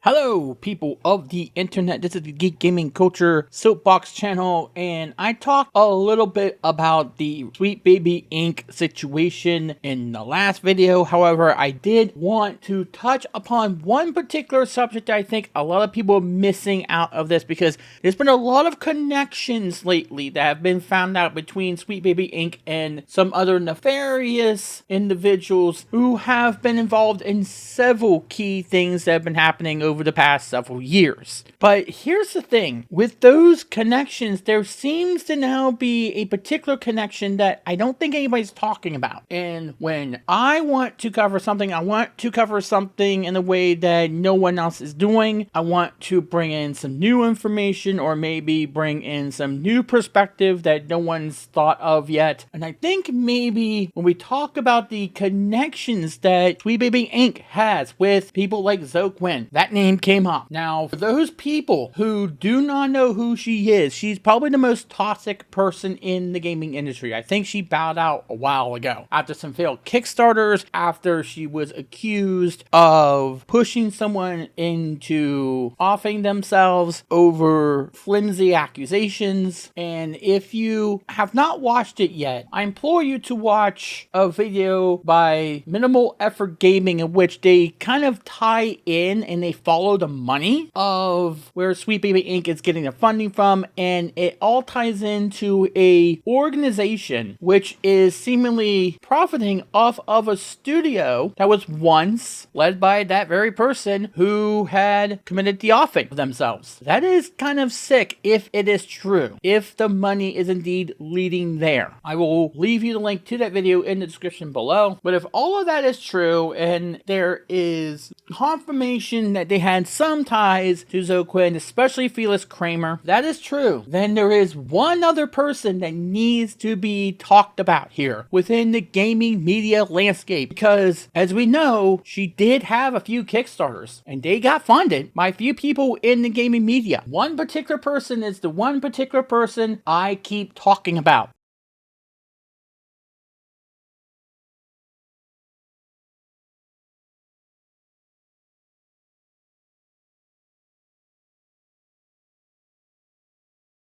Hello, people of the internet. This is the Geek Gaming Culture Soapbox channel, and I talked a little bit about the Sweet Baby Inc. situation in the last video. However, I did want to touch upon one particular subject that I think a lot of people are missing out of this, because there's been a lot of connections lately that have been found out between Sweet Baby Inc. and some other nefarious individuals who have been involved in several key things that have been happening over the past several years. But here's the thing, with those connections, there seems to now be a particular connection that I don't think anybody's talking about. And when I want to cover something, I want to cover something in a way that no one else is doing. I want to bring in some new information, or maybe bring in some new perspective that no one's thought of yet. And I think maybe when we talk about the connections that Sweet Baby Inc. has with people like Z Quinn, that name came up. Now, for those people who do not know who she is, she's probably the most toxic person in the gaming industry. I think she bowed out a while ago after some failed Kickstarters, after she was accused of pushing someone into offing themselves over flimsy accusations. And if you have not watched it yet, I implore you to watch a video by Minimal Effort Gaming, in which they kind of tie in and they follow the money of where Sweet Baby Inc. is getting their funding from, and it all ties into a organization which is seemingly profiting off of a studio that was once led by that very person who had committed the offing of themselves. That is kind of sick if it is true, if the money is indeed leading there. I will leave you the link to that video in the description below. But if all of that is true, and there is confirmation that they had some ties to Z Quinn, especially Felix Kramer, that is true, then there is one other person that needs to be talked about here within the gaming media landscape, because as we know, she did have a few Kickstarters and they got funded by a few people in the gaming media. One particular person is the one particular person I keep talking about.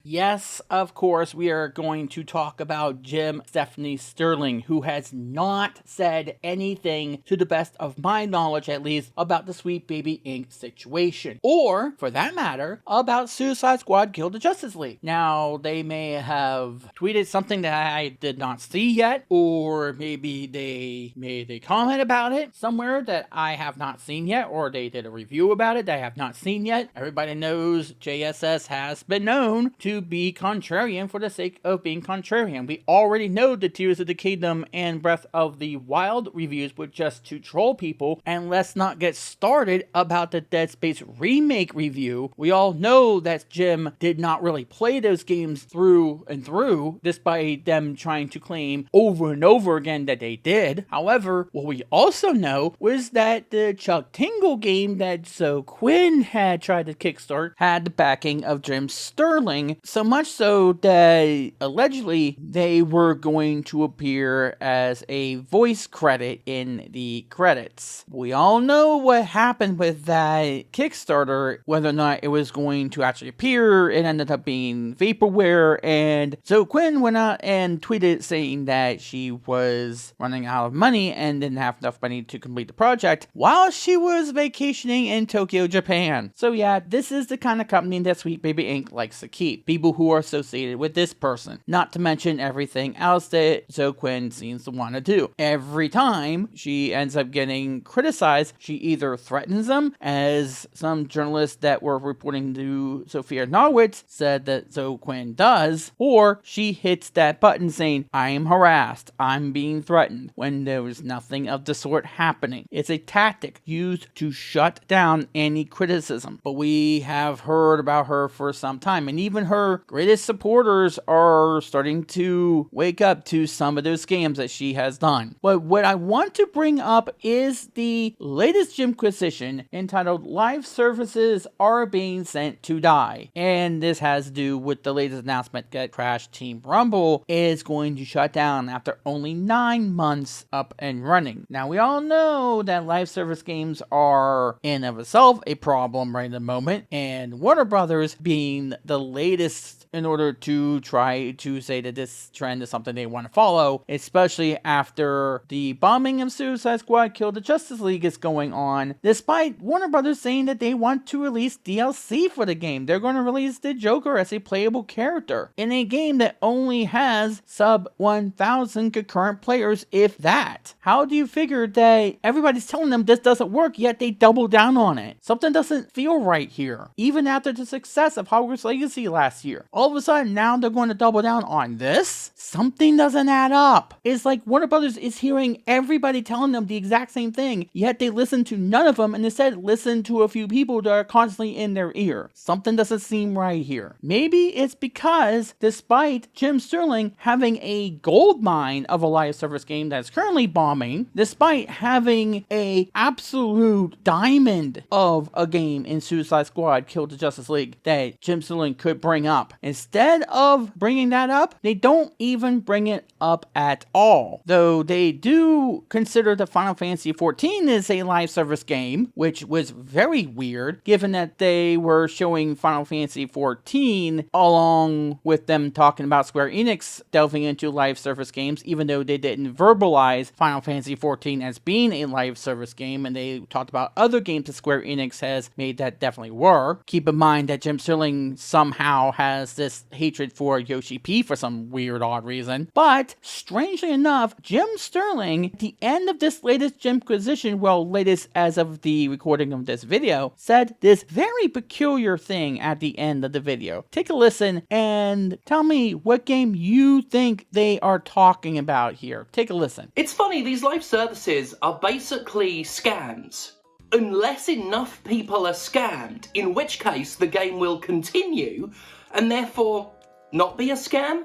Yes, of course, we are going to talk about Jim Stephanie Sterling, who has not said anything, to the best of my knowledge at least, about the Sweet Baby Inc. situation. Or, for that matter, about Suicide Squad Kill the Justice League. Now, they may have tweeted something that I did not see yet, or maybe they made a comment about it somewhere that I have not seen yet, or they did a review about it that I have not seen yet. Everybody knows JSS has been known to be contrarian for the sake of being contrarian. We already know the Tears of the Kingdom and Breath of the Wild reviews were just to troll people, and let's not get started about the Dead Space remake review. We all know that Jim did not really play those games through and through, despite them trying to claim over and over again that they did. However, what we also know was that the Chuck Tingle game that Z Quinn had tried to kickstart had the backing of Jim Sterling, so much so that allegedly they were going to appear as a voice credit in the credits. We all know what happened with that Kickstarter, whether or not it was going to actually appear. It ended up being vaporware, and Z Quinn went out and tweeted saying that she was running out of money and didn't have enough money to complete the project while she was vacationing in Tokyo, Japan. So yeah, this is the kind of company that Sweet Baby Inc. likes to keep. People who are associated with this person. Not to mention everything else that Z Quinn seems to want to do. Every time she ends up getting criticized, she either threatens them, as some journalists that were reporting to Sophia Norwitz said that Z Quinn does, or she hits that button saying, I am harassed, I'm being threatened, when there was nothing of the sort happening. It's a tactic used to shut down any criticism. But we have heard about her for some time, and even her her greatest supporters are starting to wake up to some of those scams that she has done. But what I want to bring up is the latest Jimquisition entitled Live Services Are Being Sent to Die. And this has to do with the latest announcement that Crash Team Rumble is going to shut down after only 9 months up and running. Now, we all know that live service games are in of itself a problem right at the moment, and Warner Brothers being the latest in order to try to say that this trend is something they want to follow, especially after the bombing of Suicide Squad Kill the Justice League is going on, despite Warner Brothers saying that they want to release DLC for the game. They're going to release the Joker as a playable character in a game that only has sub 1,000 concurrent players, if that. How do you figure that everybody's telling them this doesn't work, yet they double down on it? Something doesn't feel right here. Even after the success of Hogwarts Legacy last year, all of a sudden now they're going to double down on this? Something doesn't add up. It's like Warner Brothers is hearing everybody telling them the exact same thing, yet they listen to none of them and instead listen to a few people that are constantly in their ear. Something doesn't seem right here. Maybe it's because despite Jim Sterling having a gold mine of a live service game that's currently bombing, despite having a absolute diamond of a game in Suicide Squad Kill the Justice League that Jim Sterling could bring up, instead of bringing that up, they don't even bring it up at all. Though they do consider the Final Fantasy XIV is a live service game, which was very weird given that they were showing Final Fantasy XIV along with them talking about Square Enix delving into live service games, even though they didn't verbalize Final Fantasy XIV as being a live service game, and they talked about other games that Square Enix has made that definitely were. Keep in mind that Jim Sterling somehow has this hatred for Yoshi P for some weird odd reason. But strangely enough, Jim Sterling, at the end of this latest Jimquisition, well, latest as of the recording of this video, said this very peculiar thing at the end of the video. Take a listen and tell me what game you think they are talking about here. Take a listen. It's funny, these live services are basically scams. Unless enough people are scammed, in which case the game will continue and therefore not be a scam.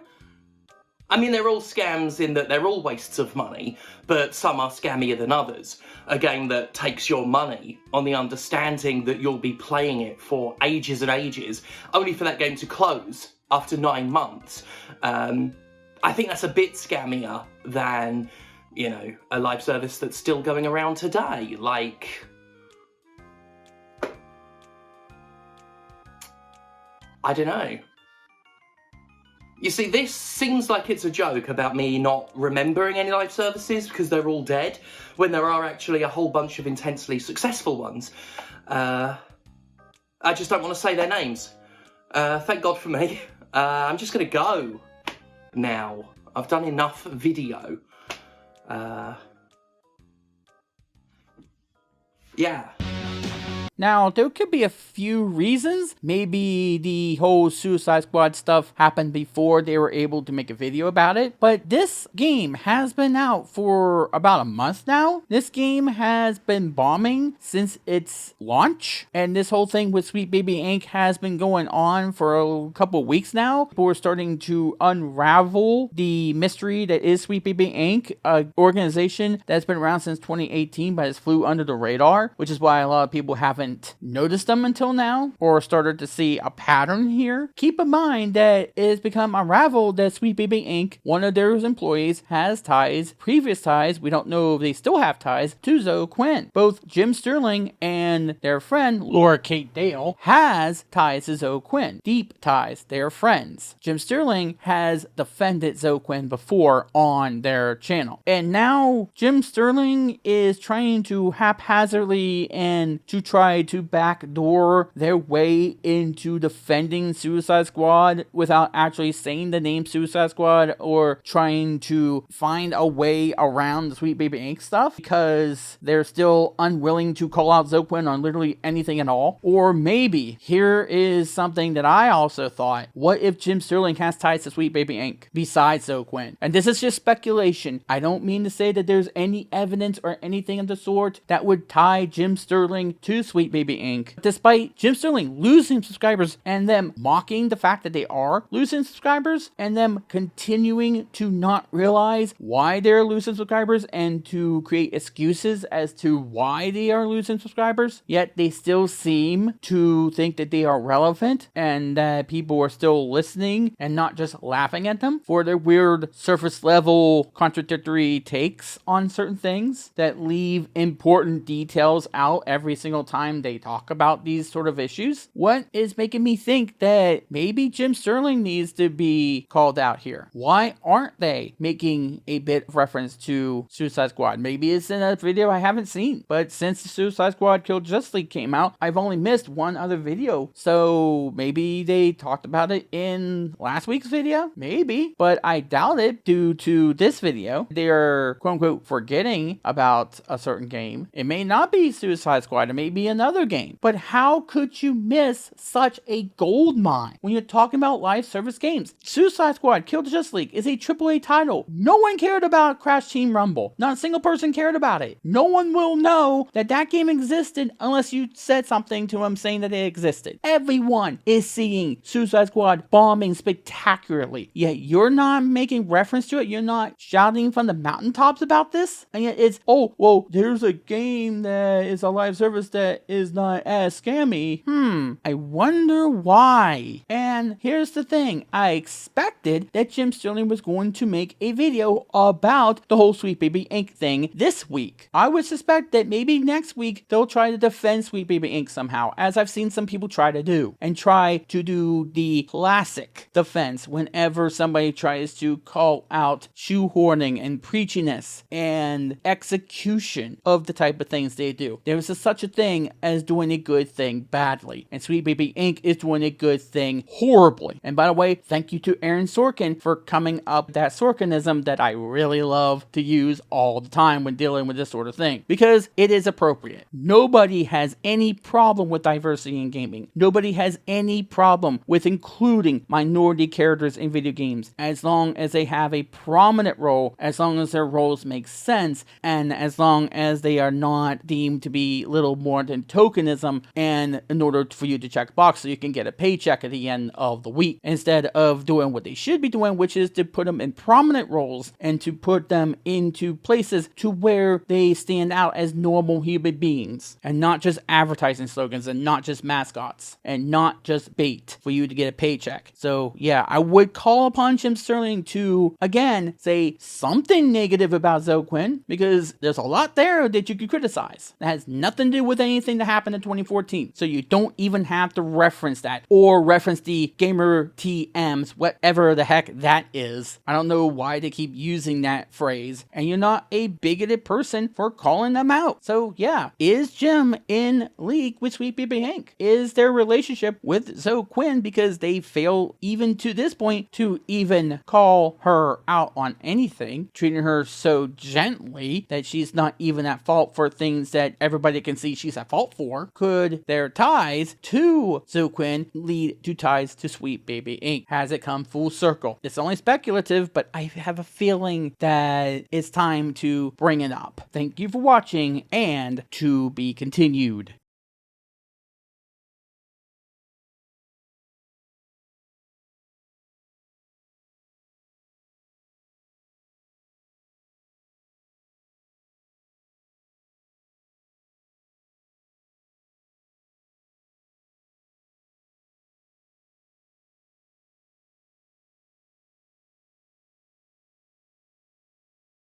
I mean, they're all scams in that they're all wastes of money, but some are scammier than others. A game that takes your money on the understanding that you'll be playing it for ages and ages, only for that game to close after 9 months. I think that's a bit scammier than, you know, a live service that's still going around today. Like, I don't know. You see, this seems like it's a joke about me not remembering any live services because they're all dead, when there are actually a whole bunch of intensely successful ones. I just don't want to say their names. Thank God for me. I'm just going to go now. I've done enough video. Yeah. Now, there could be a few reasons. Maybe the whole Suicide Squad stuff happened before they were able to make a video about it. But this game has been out for about a month now. This game has been bombing since its launch. And this whole thing with Sweet Baby Inc. has been going on for a couple weeks now. People are starting to unravel the mystery that is Sweet Baby Inc., an organization that's been around since 2018 but has flew under the radar, which is why a lot of people haven't noticed them until now or started to see a pattern here. Keep in mind that it has become unraveled that Sweet Baby Inc., one of their employees, has ties, previous ties, we don't know if they still have ties, to Z Quinn. Both Jim Sterling and their friend Laura Kate Dale has ties to Z Quinn. Deep ties. They are friends. Jim Sterling has defended Z Quinn before on their channel. And now Jim Sterling is trying to haphazardly and to try to backdoor their way into defending Suicide Squad without actually saying the name Suicide Squad or trying to find a way around the Sweet Baby Inc. stuff because they're still unwilling to call out Z Quinn on literally anything at all. Or maybe here is something that I also thought. What if Jim Sterling has ties to Sweet Baby Inc. besides Z Quinn? And this is just speculation. I don't mean to say that there's any evidence or anything of the sort that would tie Jim Sterling to Sweet Sweet Baby Inc., despite Jim Sterling losing subscribers and them mocking the fact that they are losing subscribers and them continuing to not realize why they're losing subscribers and to create excuses as to why they are losing subscribers, yet they still seem to think that they are relevant and that people are still listening and not just laughing at them for their weird surface level contradictory takes on certain things that leave important details out every single time they talk about these sort of issues. What is making me think that maybe Jim Sterling needs to be called out here? Why aren't they making a bit of reference to Suicide Squad? Maybe it's in a video I haven't seen, but since the Suicide Squad Kill Justice League came out, I've only missed one other video, so maybe they talked about it in last week's video? Maybe, but I doubt it due to this video. They're quote-unquote forgetting about a certain game. It may not be Suicide Squad, it may be another game, but how could you miss such a gold mine when you're talking about live service games? Suicide Squad Kill the Justice League is a AAA title. No one cared about Crash Team Rumble. Not a single person cared about it. No one will know that that game existed unless you said something to them saying that it existed. Everyone is seeing Suicide Squad bombing spectacularly, yet you're not making reference to it. You're not shouting from the mountaintops about this, and yet it's, oh, well, there's a game that is a live service that is not as scammy. I wonder why. And here's the thing, I expected that Jim Sterling was going to make a video about the whole Sweet Baby Inc. thing this week. I would suspect that maybe next week they'll try to defend Sweet Baby Inc. somehow, as I've seen some people try to do, and try to do the classic defense whenever somebody tries to call out shoehorning and preachiness and execution of the type of things they do. There is such a thing as doing a good thing badly, and Sweet Baby Inc. is doing a good thing horribly. And by the way, thank you to Aaron Sorkin for coming up with that Sorkinism that I really love to use all the time when dealing with this sort of thing, because it is appropriate. Nobody has any problem with diversity in gaming. Nobody has any problem with including minority characters in video games, as long as they have a prominent role, as long as their roles make sense, and as long as they are not deemed to be little more than tokenism, and in order for you to check a box so you can get a paycheck at the end of the week, instead of doing what they should be doing, which is to put them in prominent roles and to put them into places to where they stand out as normal human beings, and not just advertising slogans, and not just mascots, and not just bait for you to get a paycheck. So yeah, I would call upon Jim Sterling to, again, say something negative about Z Quinn, because there's a lot there that you could criticize that has nothing to do with anything that happened in 2014. So you don't even have to reference that, or reference the gamer TMs, whatever the heck that is. I don't know why they keep using that phrase, and you're not a bigoted person for calling them out. So yeah, is Jim in league with Sweet Baby Inc.? Is their relationship with Z Quinn, because they fail even to this point to even call her out on anything, treating her so gently that she's not even at fault for things that everybody can see she's at fault for? Could their ties to Z Quinn lead to ties to Sweet Baby Inc.? Has it come full circle? It's only speculative, but I have a feeling that it's time to bring it up. Thank you for watching, and to be continued.